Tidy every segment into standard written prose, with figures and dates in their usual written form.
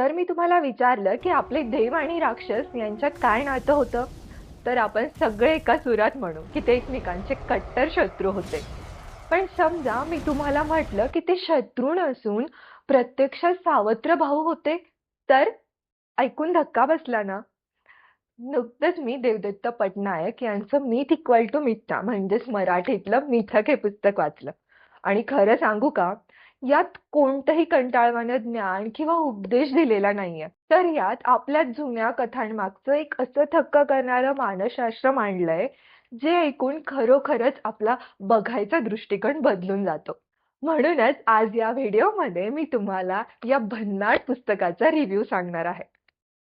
जर मी तुम्हाला विचारलं की आपले देव आणि राक्षस यांच्यात काय नातं होतं, तर आपण सगळे एका सुरात म्हणू की ते एकमेकांचे कट्टर शत्रू होते. पण समजा मी तुम्हाला म्हटलं की ते शत्रू नसून प्रत्यक्षात सावत्र भाऊ होते, तर ऐकून धक्का बसला ना? नुकतंच मी देवदत्त पटनायक यांचं मिथ इक्वल टू मिथ्या म्हणजेच मराठीतलं मिथक हे पुस्तक वाचलं. आणि खरं सांगू का, यात कोणतंही कंटाळवाणं ज्ञान किंवा उपदेश दिलेला नाहीये. तर यात आपल्या जुन्या कथांमागचं एक असं थक्क करणारं मानसशास्त्र मांडलंय, जे ऐकून खरोखरच आपला बघायचा दृष्टिकोन बदलून जातो. म्हणूनच आज या व्हिडिओमध्ये मी तुम्हाला या भन्नाट पुस्तकाचा रिव्ह्यू सांगणार आहे.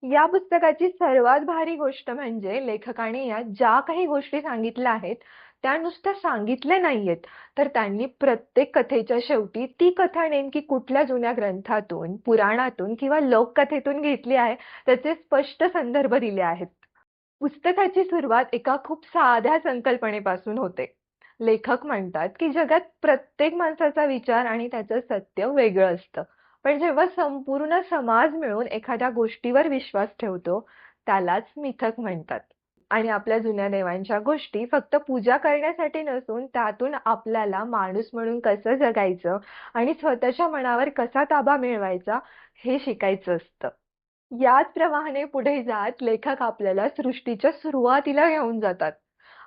या पुस्तकाची सर्वात भारी गोष्ट म्हणजे लेखकाने यात ज्या काही गोष्टी सांगितल्या आहेत, त्या नुसत्या सांगितल्या नाहीयेत, तर त्यांनी प्रत्येक कथेच्या शेवटी ती कथा नेमकी कुठल्या जुन्या ग्रंथातून, पुराणातून किंवा लोककथेतून घेतली आहे, त्याचे स्पष्ट संदर्भ दिले आहेत. पुस्तकाची सुरुवात एका खूप साध्या संकल्पनेपासून होते. लेखक म्हणतात की जगात प्रत्येक माणसाचा विचार आणि त्याचं सत्य वेगळं असतं. पण जेव्हा संपूर्ण समाज मिळून एखाद्या गोष्टीवर विश्वास ठेवतो, त्यालाच मिथक म्हणतात. आणि आपल्या जुन्या देवांच्या गोष्टी फक्त पूजा करण्यासाठी नसून त्यातून आपल्याला माणूस म्हणून कसं जगायचं आणि स्वतःच्या मनावर कसा ताबा मिळवायचा हे शिकायचं असतं. याच प्रवाहाने पुढे जात लेखक आपल्याला सृष्टीच्या सुरुवातीला घेऊन जातात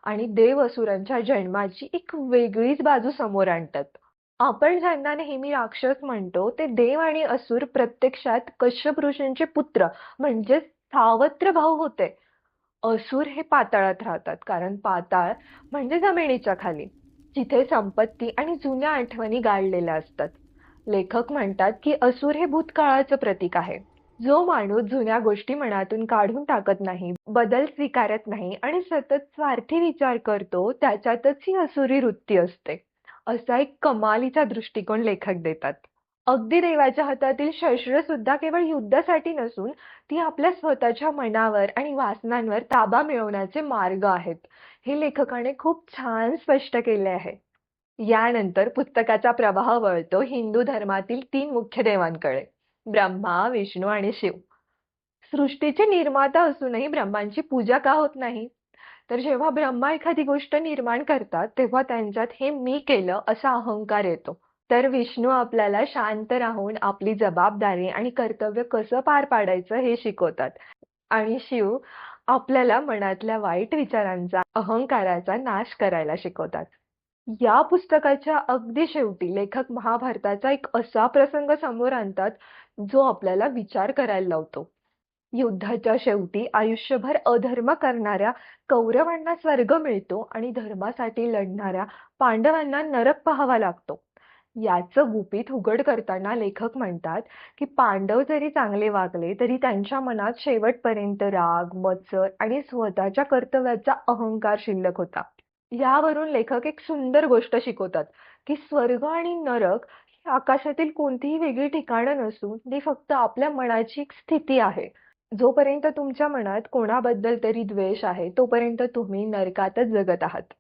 आणि देव असुरांच्या जन्माची एक वेगळीच बाजू समोर आणतात. आपण ज्यांना नेहमी राक्षस म्हणतो ते देव आणि असुर प्रत्यक्षात कश्यप ऋषींचे पुत्र म्हणजे सावत्र भाऊ होते. असुर हे पाताळात राहतात कारण पाताळ म्हणजे जमिनीच्या खाली, जिथे संपत्ती आणि जुन्या आठवणी गाडलेल्या असतात. लेखक म्हणतात की असुर हे भूतकाळाचं प्रतीक आहे. जो माणूस जुन्या गोष्टी मनातून काढून टाकत नाही, बदल स्वीकारत नाही आणि सतत स्वार्थी विचार करतो, त्याच्यातच ही असुरी वृत्ती असते. असा एक कमालीचा दृष्टिकोन लेखक देतात. अगदी देवाच्या हातातील शस्त्र सुद्धा केवळ युद्धासाठी नसून ती आपल्या स्वतःच्या मनावर आणि वासनांवर ताबा मिळवण्याचे मार्ग आहेत. हे लेखकाने खूप छान स्पष्ट केले आहे. यानंतर पुस्तकाचा प्रवाह वळतो हिंदू धर्मातील 3 मुख्य देवांकडे, ब्रह्मा, विष्णू आणि शिव. सृष्टीचे निर्माता असूनही ब्रह्मांची पूजा का होत नाही? तर जेव्हा ब्रह्मा एखादी गोष्ट निर्माण करतात, तेव्हा त्यांच्यात हे मी केलं असा अहंकार येतो. तर विष्णू आपल्याला शांत राहून आपली जबाबदारी आणि कर्तव्य कसं पार पाडायचं हे शिकवतात. आणि शिव आपल्याला मनातल्या वाईट विचारांचा, अहंकाराचा नाश करायला शिकवतात. या पुस्तकाच्या अगदी शेवटी लेखक महाभारताचा एक असा प्रसंग समोर आणतात, जो आपल्याला विचार करायला लावतो. युद्धाच्या शेवटी आयुष्यभर अधर्म करणाऱ्या कौरवांना स्वर्ग मिळतो आणि धर्मासाठी लढणाऱ्या पांडवांना नरक पाहावा लागतो. याचं गुपित उघड करताना लेखक म्हणतात की पांडव जरी चांगले वागले तरी त्यांच्या मनात शेवटपर्यंत राग, मत्सर आणि स्वतःच्या कर्तव्याचा अहंकार शिल्लक होता. यावरून लेखक एक सुंदर गोष्ट शिकवतात की स्वर्ग आणि नरक ही आकाशातील कोणतीही वेगळी ठिकाणं नसून ती फक्त आपल्या मनाची एक स्थिती आहे. जोपर्यंत तुमच्या मनात कोणाबद्दल तरी द्वेष आहे, तोपर्यंत तुम्ही नरकातच जगत आहात.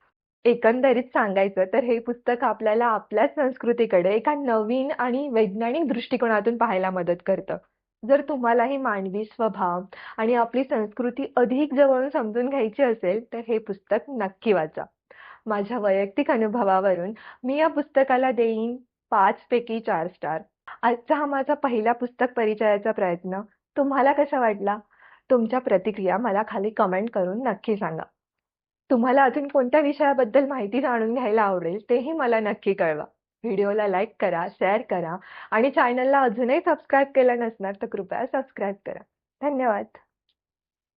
एकंदरीत सांगायचं तर हे पुस्तक आपल्याला आपल्याच संस्कृतीकडे एका नवीन आणि वैज्ञानिक दृष्टिकोनातून पाहायला मदत करतं. जर तुम्हालाही मानवी स्वभाव आणि आपली संस्कृती अधिक जवळून समजून घ्यायची असेल, तर हे पुस्तक नक्की वाचा. माझ्या वैयक्तिक अनुभवावरून मी या पुस्तकाला देईन 5 पैकी 4 स्टार. आजचा हा माझा पहिला पुस्तक परिचयाचा प्रयत्न तुम्हाला कसा वाटला? तुमच्या प्रतिक्रिया मला खाली कमेंट करून नक्की सांगा. तुम्हाला अजून कोणत्या विषयाबद्दल माहिती जाणून घ्यायला आवडेल तेही मला नक्की कळवा. व्हिडिओला लाईक करा, शेअर करा आणि चॅनलला अजूनही सबस्क्राईब केलं नसणार तर कृपया सबस्क्राईब करा. धन्यवाद.